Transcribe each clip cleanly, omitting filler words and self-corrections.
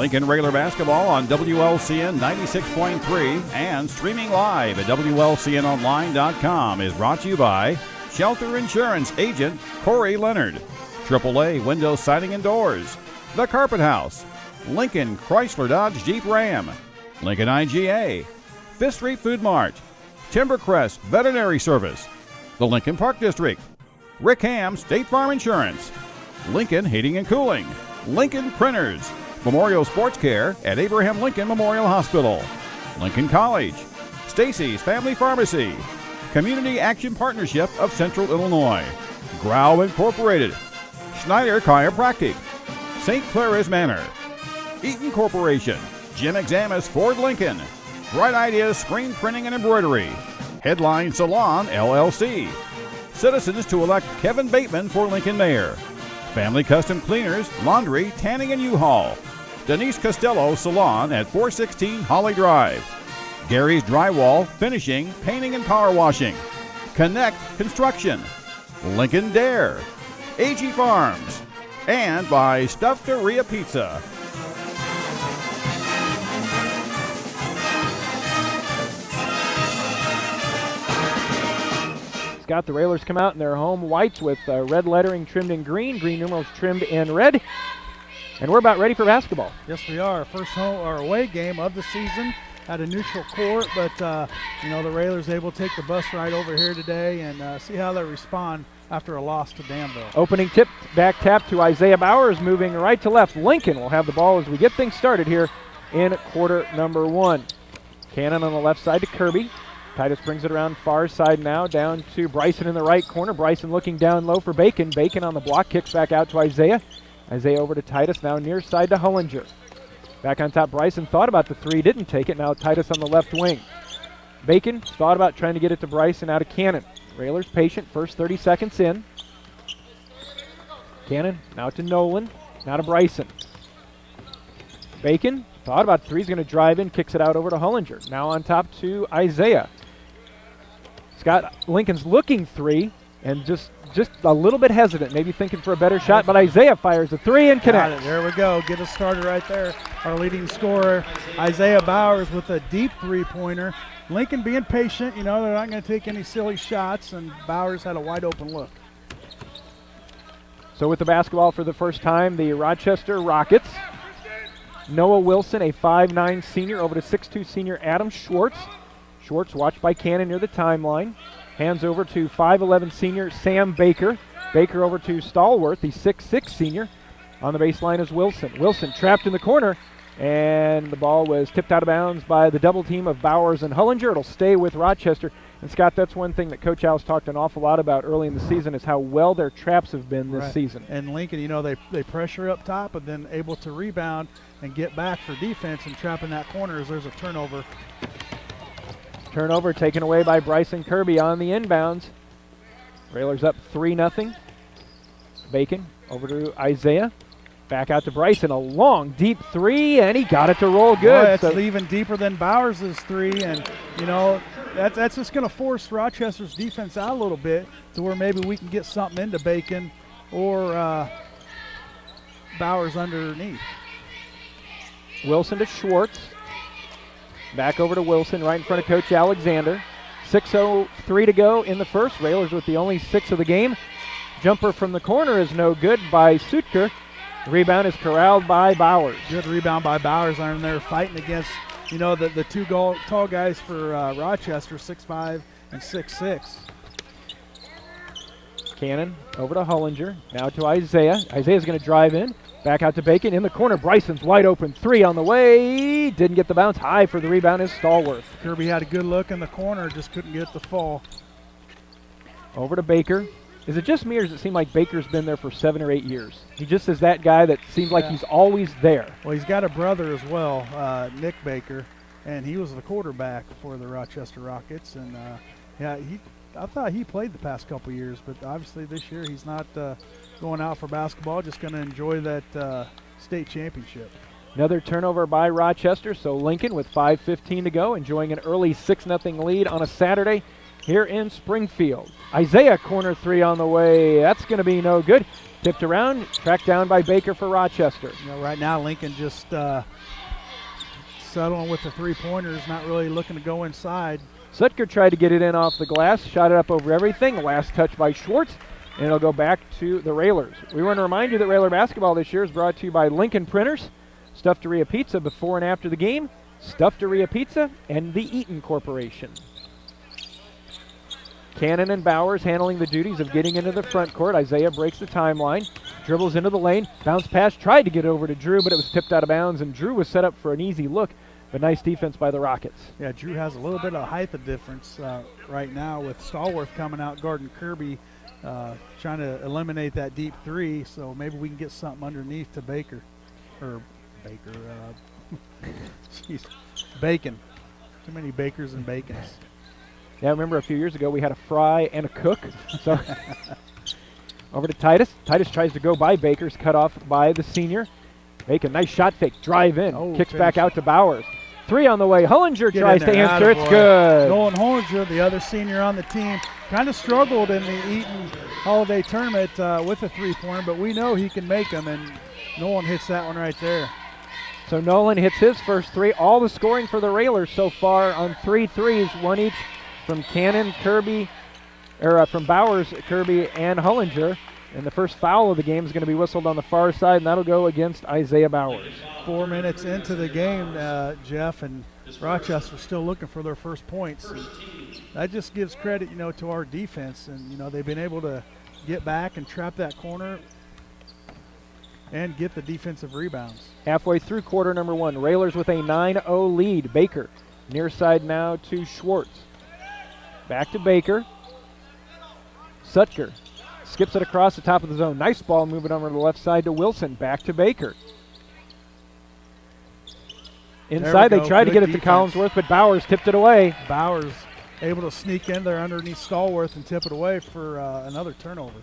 Lincoln regular basketball on WLCN 96.3 and streaming live at WLCNonline.com is brought to you by Shelter Insurance Agent Corey Leonard, AAA Window Siding and Doors, The Carpet House, Lincoln Chrysler Dodge Jeep Ram, Lincoln IGA, Fifth Street Food Mart, Timbercrest Veterinary Service, the Lincoln Park District, Rick Ham State Farm Insurance, Lincoln Heating and Cooling, Lincoln Printers, Memorial Sports Care at Abraham Lincoln Memorial Hospital, Lincoln College, Stacy's Family Pharmacy, Community Action Partnership of Central Illinois, Grau Incorporated, Schneider Chiropractic, St. Clara's Manor, Eaton Corporation, Jim Examus Ford Lincoln, Bright Ideas Screen Printing and Embroidery, Headline Salon LLC, Citizens to elect Kevin Bateman for Lincoln Mayor, Family Custom Cleaners, Laundry, Tanning and U-Haul, Denise Costello Salon at 416 Holly Drive, Gary's Drywall, Finishing, Painting and Power Washing, Connect Construction, Lincoln Dare, AG Farms, and by Stuffteria Pizza. Scott, the Railers come out in their home whites with red lettering trimmed in green, green numerals trimmed in red. And we're about ready for basketball. Yes, we are. First home or away game of the season at a neutral court, but the Railers able to take the bus ride over here today and see how they respond after a loss to Danville. Opening tip, back tap to Isaiah Bowers, moving right to left. Lincoln will have the ball as we get things started here in quarter number one. Cannon on the left side to Kirby. Titus brings it around far side now, down to Bryson in the right corner. Bryson looking down low for Bacon. Bacon on the block, kicks back out to Isaiah. Isaiah over to Titus, now near side to Hullinger. Back on top, Bryson thought about the three, didn't take it. Now Titus on the left wing. Bacon thought about trying to get it to Bryson out of Cannon. Railers patient, first 30 seconds in. Cannon now to Nolan, now to Bryson. Bacon thought about three, he's going to drive in, kicks it out over to Hullinger. Now on top to Isaiah. Scott, Lincoln's looking three and just a little bit hesitant, maybe thinking for a better shot, but Isaiah fires a three and connects. There we go. Get us started right there. Our leading scorer, Isaiah Bowers, with a deep three-pointer. Lincoln being patient. They're not going to take any silly shots, and Bowers had a wide-open look. So with the basketball for the first time, the Rochester Rockets. Noah Wilson, a 5'9 senior, over to 6'2 senior Adam Schwartz. Schwartz watched by Cannon near the timeline. Hands over to 5'11 senior Sam Baker. Baker over to Stallworth, the 6'6 senior. On the baseline is Wilson. Wilson trapped in the corner, and the ball was tipped out of bounds by the double team of Bowers and Hullinger. It'll stay with Rochester. And Scott, that's one thing that Coach Al's talked an awful lot about early in the season is how well their traps have been this season. And Lincoln, they pressure up top, but then able to rebound and get back for defense and trap in that corner as there's a turnover. Turnover taken away by Bryson Kirby on the inbounds. Railers up 3-0. Bacon over to Isaiah. Back out to Bryson. A long, deep three, and he got it to roll good. Boy, that's even deeper than Bowers' three, and, that's just going to force Rochester's defense out a little bit to where maybe we can get something into Bacon or Bowers underneath. Wilson to Schwartz. Back over to Wilson, right in front of Coach Alexander. 6:03 to go in the first. Railers with the only 6 of the game. Jumper from the corner is no good by Sutker. The rebound is corralled by Bowers. Good rebound by Bowers. I'm there fighting against, the two tall guys for Rochester, 6'5" and 6'6". Cannon over to Hullinger. Now to Isaiah. Isaiah's going to drive in. Back out to Bacon in the corner. Bryson's wide open. Three on the way. Didn't get the bounce. High for the rebound is Stallworth. Kirby had a good look in the corner. Just couldn't get it to fall. Over to Baker. Is it just me or does it seem like Baker's been there for 7 or 8 years? He just is that guy that seems like he's always there. Well, he's got a brother as well, Nick Baker, and he was the quarterback for the Rochester Rockets. And, I thought he played the past couple years, but obviously this year he's not going out for basketball, just going to enjoy that state championship. Another turnover by Rochester, so Lincoln with 5:15 to go, enjoying an early 6-0 lead on a Saturday here in Springfield. Isaiah corner three on the way. That's going to be no good. Tipped around, tracked down by Baker for Rochester. Right now Lincoln just settling with the three-pointers, not really looking to go inside. Sutker tried to get it in off the glass, shot it up over everything. Last touch by Schwartz, and it'll go back to the Railers. We want to remind you that Railer basketball this year is brought to you by Lincoln Printers, Stuffed-A-Ria Pizza before and after the game, Stuffed-A-Ria Pizza, and the Eaton Corporation. Cannon and Bowers handling the duties of getting into the front court. Isaiah breaks the timeline, dribbles into the lane, bounce pass, tried to get over to Drew, but it was tipped out of bounds, and Drew was set up for an easy look, but nice defense by the Rockets. Yeah, Drew has a little bit of height difference right now with Stallworth coming out, guarding Kirby, trying to eliminate that deep three, so maybe we can get something underneath to Baker. Jeez, Bacon. Too many Bakers and Bacons. Yeah, remember a few years ago we had a Fry and a Cook. So over to Titus. Titus tries to go by Baker's, cut off by the senior. Bacon, nice shot fake, drive in, kicks back out to Bowers. Three on the way. Hullinger tries to answer. It's good. Nolan Hullinger, the other senior on the team, kind of struggled in the Eaton Holiday Tournament with a three-pointer, but we know he can make them, and Nolan hits that one right there. So Nolan hits his first three. All the scoring for the Railers so far on 3 threes, one each from Cannon, Kirby, from Bowers, Kirby, and Hullinger. And the first foul of the game is going to be whistled on the far side, and that'll go against Isaiah Bowers. 4 minutes into the game, Jeff, and Rochester still looking for their first points. And that just gives credit, to our defense. And, they've been able to get back and trap that corner and get the defensive rebounds. Halfway through quarter number one, Railers with a 9-0 lead. Baker, near side now to Schwartz. Back to Baker. Sutker skips it across the top of the zone. Nice ball moving over to the left side to Wilson. Back to Baker. Inside, they tried to get it to Collinsworth, but Bowers tipped it away. Bowers able to sneak in there underneath Stallworth and tip it away for another turnover.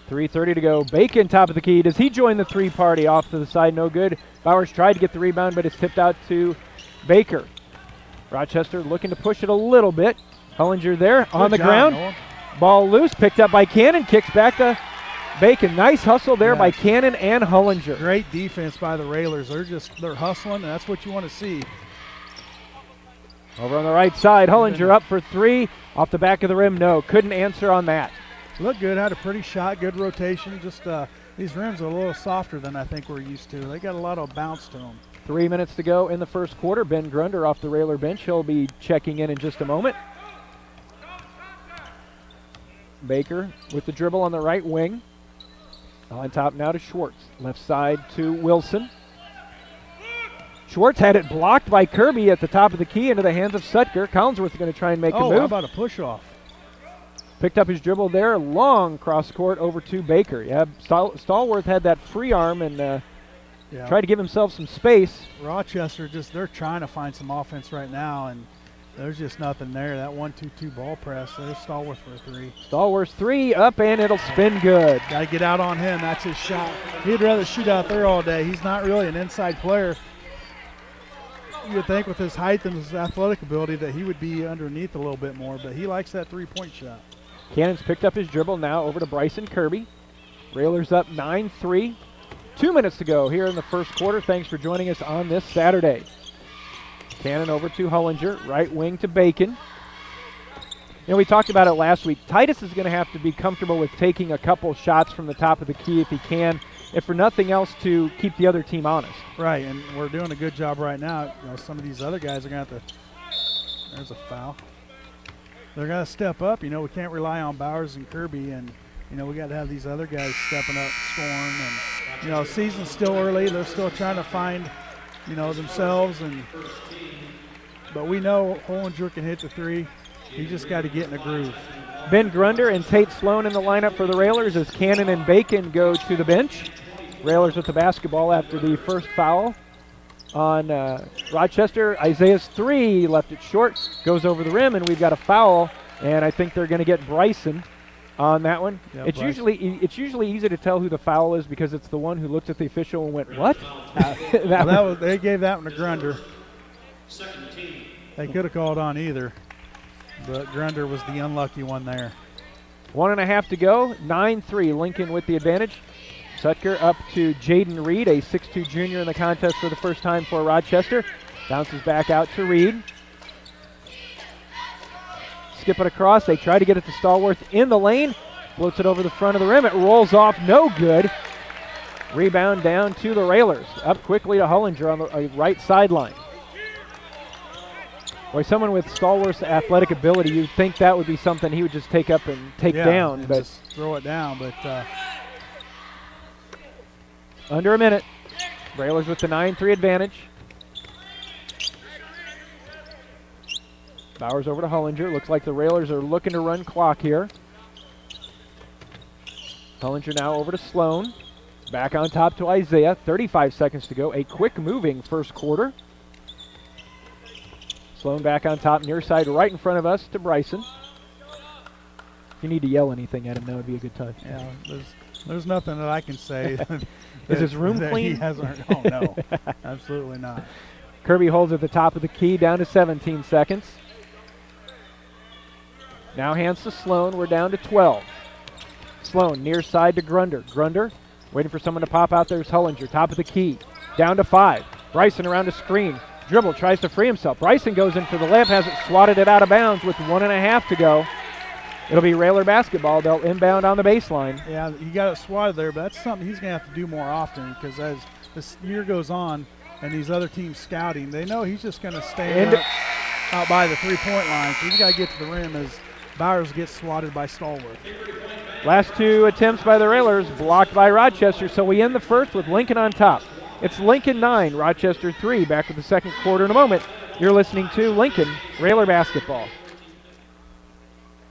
3:30 to go. Bacon, top of the key. Does he join the three party? Off to the side, no good. Bowers tried to get the rebound, but it's tipped out to Baker. Rochester looking to push it a little bit. Hullinger there on the ground. Noah. Ball loose, picked up by Cannon, kicks back to Bacon. Nice hustle there by Cannon and Hullinger. Great defense by the Railers. They're hustling, and that's what you want to see. Over on the right side, Hullinger up for three. Off the back of the rim, no. Couldn't answer on that. Looked good, had a pretty shot, good rotation. Just these rims are a little softer than I think we're used to. They got a lot of bounce to them. 3 minutes to go in the first quarter. Ben Grunder off the Railer bench. He'll be checking in just a moment. Baker with the dribble on the right wing. On top now to Schwartz. Left side to Wilson. Schwartz had it blocked by Kirby at the top of the key into the hands of Sutker. Collinsworth going to try and make a move. How about a push-off? Picked up his dribble there, long cross court over to Baker. Yeah, Stallworth had that free arm and tried to give himself some space. Rochester they're trying to find some offense right now, and there's just nothing there. That 1-2-2 ball press. There's Stallworth for a three. Stallworth three up, and it'll spin good. Got to get out on him. That's his shot. He'd rather shoot out there all day. He's not really an inside player. You would think with his height and his athletic ability that he would be underneath a little bit more, but he likes that three-point shot. Cannon's picked up his dribble now over to Bryson Kirby. Railers up 9-3. 2 minutes to go here in the first quarter. Thanks for joining us on this Saturday. Cannon over to Hullinger, right wing to Bacon. We talked about it last week. Titus is going to have to be comfortable with taking a couple shots from the top of the key if he can, if for nothing else to keep the other team honest. Right, and we're doing a good job right now. Some of these other guys are going to have to – there's a foul. They're going to step up. We can't rely on Bowers and Kirby, and, we got to have these other guys stepping up, scoring. And, season's still early. They're still trying to find, themselves. But we know Hullinger can hit the three. He just got to get in the groove. Ben Grunder and Tate Sloan in the lineup for the Railers as Cannon and Bacon go to the bench. Railers with the basketball after the first foul on Rochester. Isaiah's three left it short, goes over the rim, and we've got a foul. And I think they're going to get Bryson on that one. Yeah, it's usually easy to tell who the foul is because it's the one who looked at the official and went, "What?" They gave that one to Grunder. They could have called on either, but Grunder was the unlucky one there. 1.5 to go. 9-3. Lincoln with the advantage. Sutker up to Jaden Reed, a 6'2 junior in the contest for the first time for Rochester. Bounces back out to Reed. Skip it across. They try to get it to Stallworth in the lane. Floats it over the front of the rim. It rolls off. No good. Rebound down to the Railers. Up quickly to Hullinger on the right sideline. Boy, someone with Stallworth's athletic ability, you'd think that would be something he would just take up and take down. But just throw it down. But under a minute. Railers with the 9-3 advantage. Bowers over to Hullinger. Looks like the Railers are looking to run clock here. Hullinger now over to Sloan. Back on top to Isaiah. 35 seconds to go. A quick moving first quarter. Sloan back on top, near side, right in front of us to Bryson. If you need to yell anything at him, that would be a good time. Yeah, there's nothing that I can say. Is his room clean? He hasn't. Oh, no. Absolutely not. Kirby holds at the top of the key, down to 17 seconds. Now hands to Sloan. We're down to 12. Sloan near side to Grunder. Grunder waiting for someone to pop out. There's Hullinger, top of the key. Down to 5. Bryson around a screen. Dribble, tries to free himself. Bryson goes in for the layup, has it swatted it out of bounds with 1.5 to go. It'll be Railer basketball. They'll inbound on the baseline. Yeah, he got it swatted there, but that's something he's going to have to do more often because as this year goes on and these other teams scouting, they know he's just going to stay out by the three-point line. So he's got to get to the rim as Bowers gets swatted by Stallworth. Last 2 attempts by the Railers, blocked by Rochester, so we end the first with Lincoln on top. It's Lincoln 9, Rochester 3. Back with the second quarter in a moment. You're listening to Lincoln Railer basketball.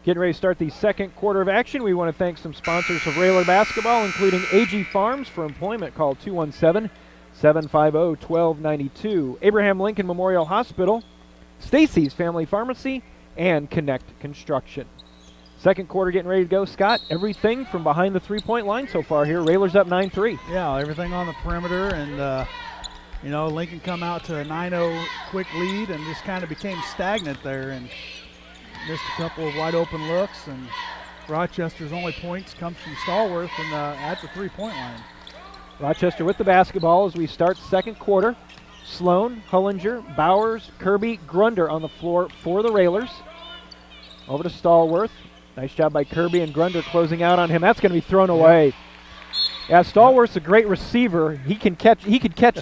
Getting ready to start the second quarter of action. We want to thank some sponsors of Railer basketball, including AG Farms. For employment, call 217-750-1292. Abraham Lincoln Memorial Hospital, Stacy's Family Pharmacy, and Connect Construction. Second quarter getting ready to go. Scott, everything from behind the three-point line so far here. Railers up 9-3. Yeah, everything on the perimeter. And, Lincoln come out to a 9-0 quick lead and just kind of became stagnant there and missed a couple of wide-open looks. And Rochester's only points comes from Stallworth and at the three-point line. Rochester with the basketball as we start second quarter. Sloan, Hullinger, Bowers, Kirby, Grunder on the floor for the Railers. Over to Stallworth. Nice job by Kirby and Grunder closing out on him. That's going to be thrown away. Yeah, Stallworth's a great receiver. He can catch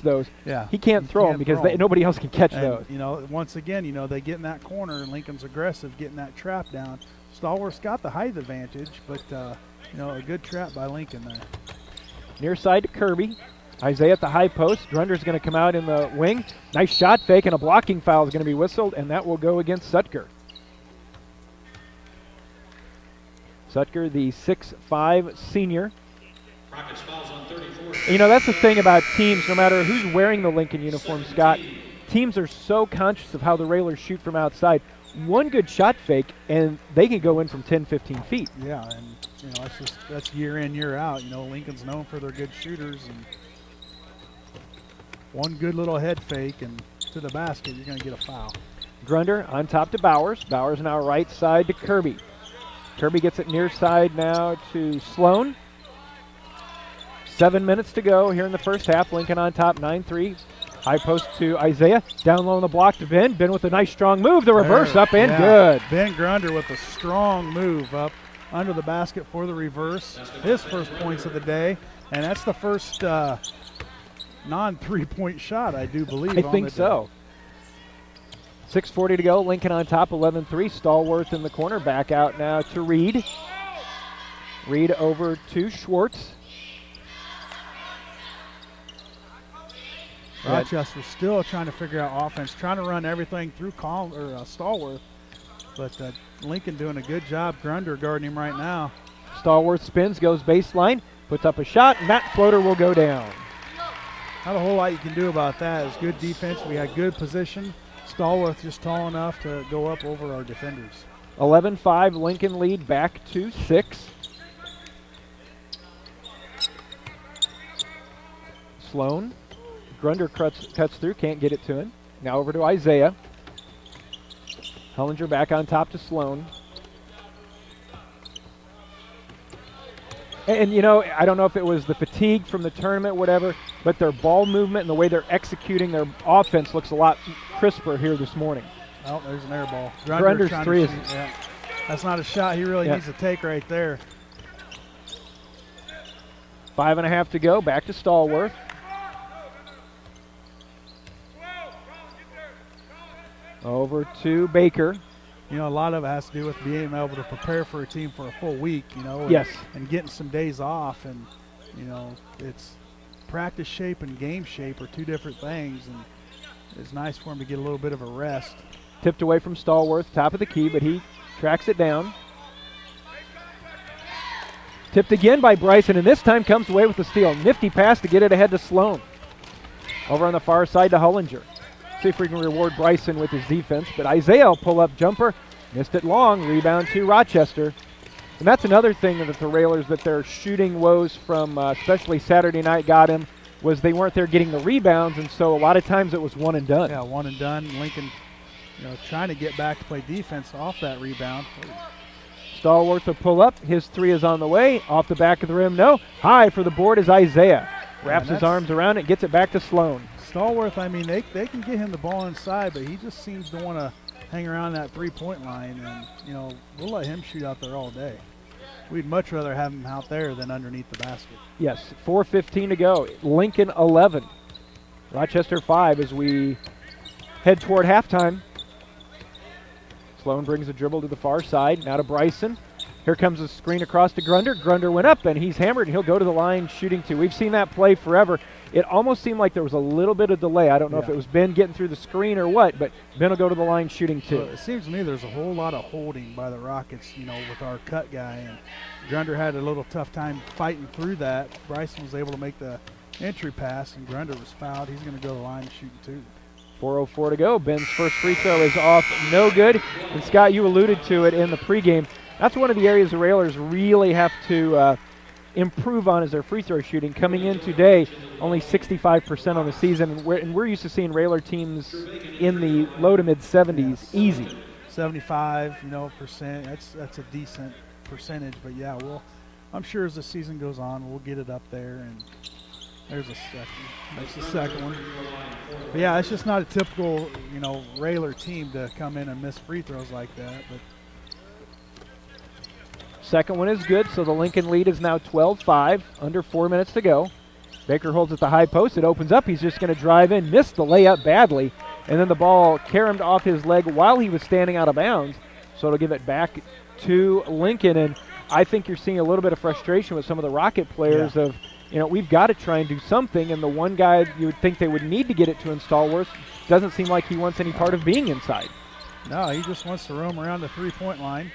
those. Yeah. He can't throw them because nobody else can catch those. Once again, they get in that corner and Lincoln's aggressive getting that trap down. Stallworth's got the height advantage, but a good trap by Lincoln there. Near side to Kirby. Isaiah at the high post. Grunder's going to come out in the wing. Nice shot fake, and a blocking foul is going to be whistled, and that will go against Sutker. Sutker, the 6'5 senior. That's the thing about teams, no matter who's wearing the Lincoln uniform, Scott, teams are so conscious of how the Railers shoot from outside. One good shot fake, and they can go in from 10, 15 feet. Yeah, and that's year in, year out. Lincoln's known for their good shooters, and one good little head fake and to the basket, you're going to get a foul. Grunder on top to Bowers. Bowers now right side to Kirby. Kirby gets it near side now to Sloan. 7 minutes to go here in the first half. Lincoln on top, 9-3. High post to Isaiah. Down low on the block to Ben. Ben with a nice strong move. The reverse up and good. Ben Grunder with a strong move up under the basket for the reverse. His first points of the day. And that's the first non-3-point shot, I do believe. I think so. 6:40 to go. Lincoln on top, 11-3. Stallworth in the corner. Back out now to Reed. Reed over to Schwartz. Rochester still trying to figure out offense, trying to run everything through Stallworth. But Lincoln doing a good job. Grunder guarding him right now. Stallworth spins, goes baseline, puts up a shot, and that floater will go down. Not a whole lot you can do about that. It's good defense. We had good position. Stallworth just tall enough to go up over our defenders. 11-5, Lincoln lead back to 6. Sloan. Grunder cuts through, can't get it to him. Now over to Isaiah. Hullinger back on top to Sloan. And, you know, I don't know if it was the fatigue from the tournament, whatever, but their ball movement and the way they're executing their offense looks a lot crisper here this morning. Oh, there's an air ball. Grunder's three is. Yeah. That's not a shot he really needs to take right there. 5.5 to go. Back to Stallworth. Over to Baker. You know, a lot of it has to do with being able to prepare for a team for a full week, you know. Yes. And getting some days off. And, you know, it's practice shape and game shape are two different things. And it's nice for him to get a little bit of a rest. Tipped away from Stallworth, top of the key, but he tracks it down. Tipped again by Bryson, and this time comes away with the steal. Nifty pass to get it ahead to Sloan. Over on the far side to Hullinger. See if we can reward Bryson with his defense, but Isaiah will pull up jumper. Missed it long. Rebound to Rochester. And that's another thing that the Railers, that their shooting woes from especially Saturday night got him, was they weren't there getting the rebounds, and so a lot of times it was one and done. Yeah, one and done. Lincoln, you know, trying to get back to play defense off that rebound. Stallworth will pull up. His three is on the way. Off the back of the rim, no. High for the board is Isaiah. Wraps his arms around it, gets it back to Sloan. Stallworth, I mean, they can get him the ball inside, but he just seems to want to hang around that three-point line, and, you know, we'll let him shoot out there all day. We'd much rather have him out there than underneath the basket. Yes, 4:15 to go. Lincoln 11. Rochester 5 as we head toward halftime. Sloan brings a dribble to the far side. Now to Bryson. Here comes a screen across to Grunder. Grunder went up, and he's hammered, and he'll go to the line shooting two. We've seen that play forever. It almost seemed like there was a little bit of delay. I don't know if it was Ben getting through the screen or what, but Ben will go to the line shooting two. Well, it seems to me there's a whole lot of holding by the Rockets, you know, with our cut guy. And Grunder had a little tough time fighting through that. Bryson was able to make the entry pass, and Grunder was fouled. He's going to go to the line shooting two. 4:04 to go. Ben's first free throw is off, no good. And Scott, you alluded to it in the pregame. That's one of the areas the Railers really have to improve on, is their free throw shooting. Coming in today, only 65% on the season, and we're used to seeing Railer teams in the low to mid 70s, easy. 75, you know, percent. That's a decent percentage, but yeah, I'm sure as the season goes on, we'll get it up there. And there's a second. That's the second one. But yeah, it's just not a typical, you know, Railer team to come in and miss free throws like that. But second one is good, so the Lincoln lead is now 12-5, under 4 minutes to go. Baker holds at the high post. It opens up. He's just going to drive in, missed the layup badly, and then the ball caromed off his leg while he was standing out of bounds, so it'll give it back to Lincoln. And I think you're seeing a little bit of frustration with some of the Rocket players of, you know, we've got to try and do something, and the one guy you would think they would need to get it to in Stallworth doesn't seem like he wants any part of being inside. No, he just wants to roam around the three-point line.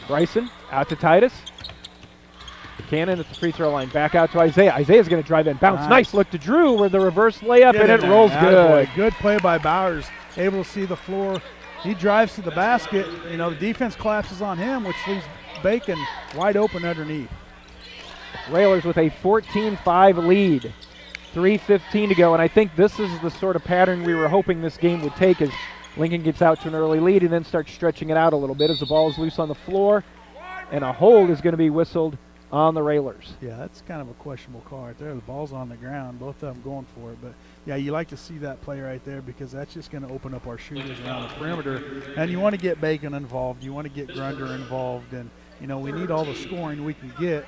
Bryson out to Titus. Cannon at the free throw line. Back out to Isaiah. Isaiah's going to drive in. Bounce. Nice look to Drew with the reverse layup, and it rolls good. Good play by Bowers. Able to see the floor. He drives to the basket. You know, the defense collapses on him, which leaves Bacon wide open underneath. Railers with a 14-5 lead. 3:15 to go, and I think this is the sort of pattern we were hoping this game would take, as Lincoln gets out to an early lead and then starts stretching it out a little bit as the ball is loose on the floor, and a hold is going to be whistled on the Railers. Yeah, that's kind of a questionable call right there. The ball's on the ground, both of them going for it. But, yeah, you like to see that play right there, because that's just going to open up our shooters around the perimeter. And you want to get Bacon involved. You want to get Grunder involved. And, you know, we need all the scoring we can get.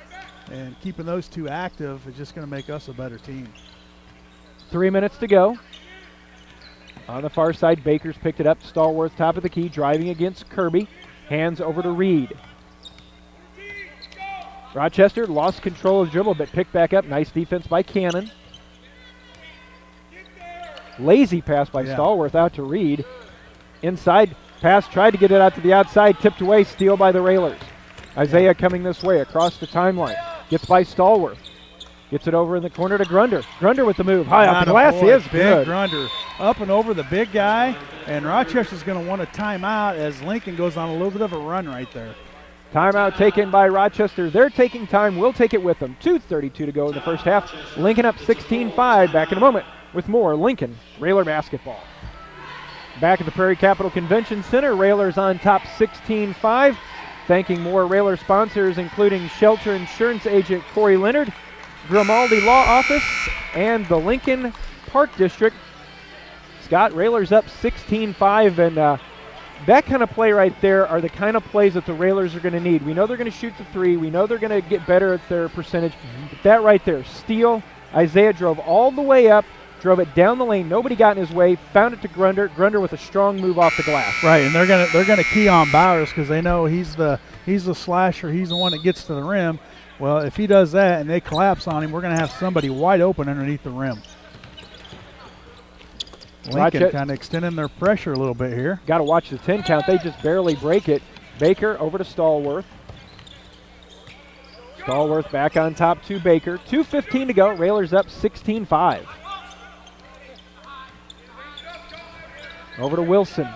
And keeping those two active is just going to make us a better team. 3 minutes to go. On the far side, Baker's picked it up. Stallworth, top of the key, driving against Kirby. Hands over to Reed. Rochester lost control of the dribble, but picked back up. Nice defense by Cannon. Lazy pass by Stallworth out to Reed. Inside pass, tried to get it out to the outside, tipped away, steal by the Railers. Isaiah coming this way across the timeline. Gets by Stallworth. Gets it over in the corner to Grunder. Grunder with the move. High off the glass. He is good. Grunder up and over the big guy. And Rochester's going to want a timeout as Lincoln goes on a little bit of a run right there. Timeout taken by Rochester. They're taking time. We'll take it with them. 2:32 to go in the first half. Lincoln up 16-5. Back in a moment with more Lincoln Railer basketball. Back at the Prairie Capital Convention Center, Railers on top 16-5. Thanking more Railer sponsors, including Shelter Insurance Agent Corey Leonard, Grimaldi Law Office, and the Lincoln Park District. Scott, Railers up 16-5, and that kind of play right there are the kind of plays that the Railers are going to need. We know they're going to shoot the three. We know they're going to get better at their percentage. But that right there, steal. Isaiah drove all the way up, drove it down the lane. Nobody got in his way. Found it to Grunder. Grunder with a strong move off the glass. Right, and they're gonna key on Bowers because they know he's the slasher. He's the one that gets to the rim. Well, if he does that and they collapse on him, we're gonna have somebody wide open underneath the rim. Lincoln kind of extending their pressure a little bit here. Got to watch the 10 count. They just barely break it. Baker over to Stallworth. Stallworth back on top to Baker. 2:15 to go. Railers up 16-5. Over to Wilson.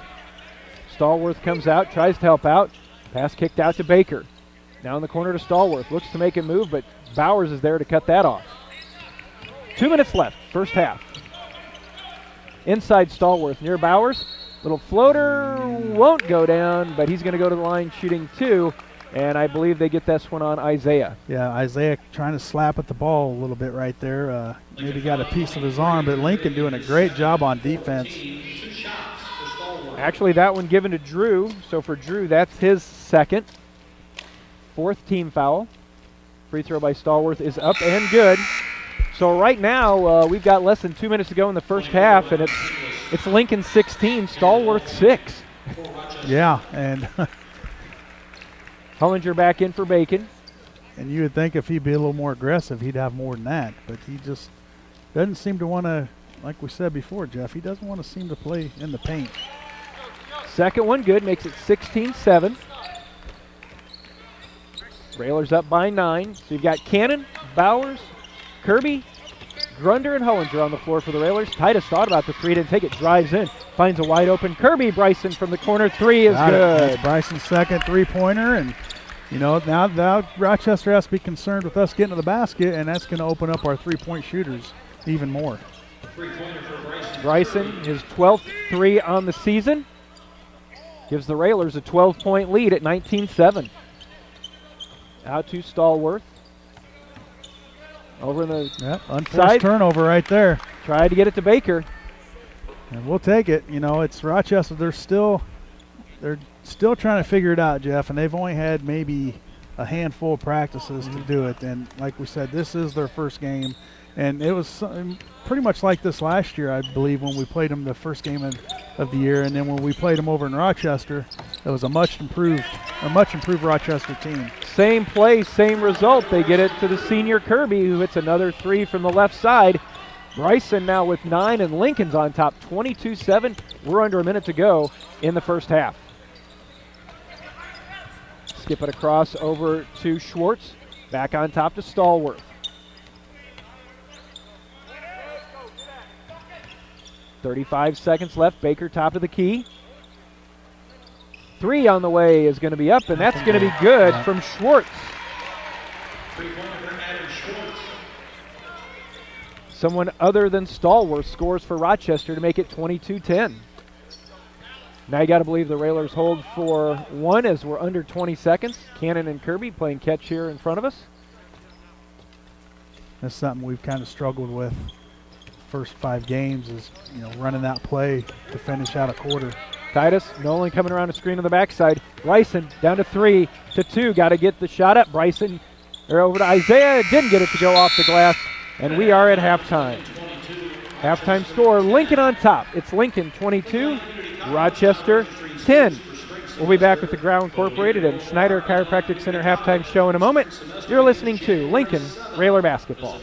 Stallworth comes out, tries to help out. Pass kicked out to Baker. Now in the corner to Stallworth. Looks to make it move, but Bowers is there to cut that off. 2 minutes left, first half. Inside Stallworth near Bowers. Little floater won't go down, but he's going to go to the line shooting 2. And I believe they get this one on Isaiah. Yeah, Isaiah trying to slap at the ball a little bit right there. Maybe got a piece of his arm, but Lincoln doing a great job on defense. Actually, that one given to Drew. So for Drew, that's his second. 4th team foul. Free throw by Stallworth is up and good. So right now, we've got less than 2 minutes to go in the first half, and it's Lincoln 16, Stallworth 6. Yeah, and Hullinger back in for Bacon. And you would think if he'd be a little more aggressive, he'd have more than that. But he just doesn't seem to want to, like we said before, Jeff, he doesn't want to seem to play in the paint. Second one good, makes it 16-7. Railers up by 9. So you've got Cannon, Bowers, Kirby, Grunder, and Hullinger on the floor for the Railers. Titus thought about the three, didn't take it, drives in, finds a wide open Kirby. Bryson from the corner, 3 is good. That's Bryson's second three-pointer, and you know now Rochester has to be concerned with us getting to the basket, and that's going to open up our three-point shooters even more. Bryson, his 12th 3 on the season, gives the Railers a 12-point lead at 19-7. Out to Stallworth. Over in the unforced side. Turnover right there. Tried to get it to Baker. And we'll take it. You know, it's Rochester. They're still trying to figure it out, Jeff, and they've only had maybe a handful of practices to do it. And like we said, this is their first game. And it was pretty much like this last year, I believe, when we played them the first game of the year. And then when we played them over in Rochester, it was a much improved Rochester team. Same play, same result. They get it to the senior Kirby, who hits another 3 from the left side. Bryson now with 9, and Lincoln's on top, 22-7. We're under a minute to go in the first half. Skip it across over to Schwartz. Back on top to Stallworth. 35 seconds left. Baker top of the key. 3 on the way is going to be up, and that's going to be good from Schwartz. Someone other than Stallworth scores for Rochester to make it 22-10. Now you got to believe the Railers hold for 1 as we're under 20 seconds. Cannon and Kirby playing catch here in front of us. That's something we've kind of struggled with first 5 games is, you know, running that play to finish out a quarter. Titus, Nolan coming around the screen on the backside. Bryson down to 3 to 2. Got to get the shot up. Bryson over to Isaiah. Didn't get it to go off the glass. And we are at halftime. Halftime score, Lincoln on top. It's Lincoln 22, Rochester 10. We'll be back with the Grau Incorporated and Schneider Chiropractic Center halftime show in a moment. You're listening to Lincoln Railer Basketball.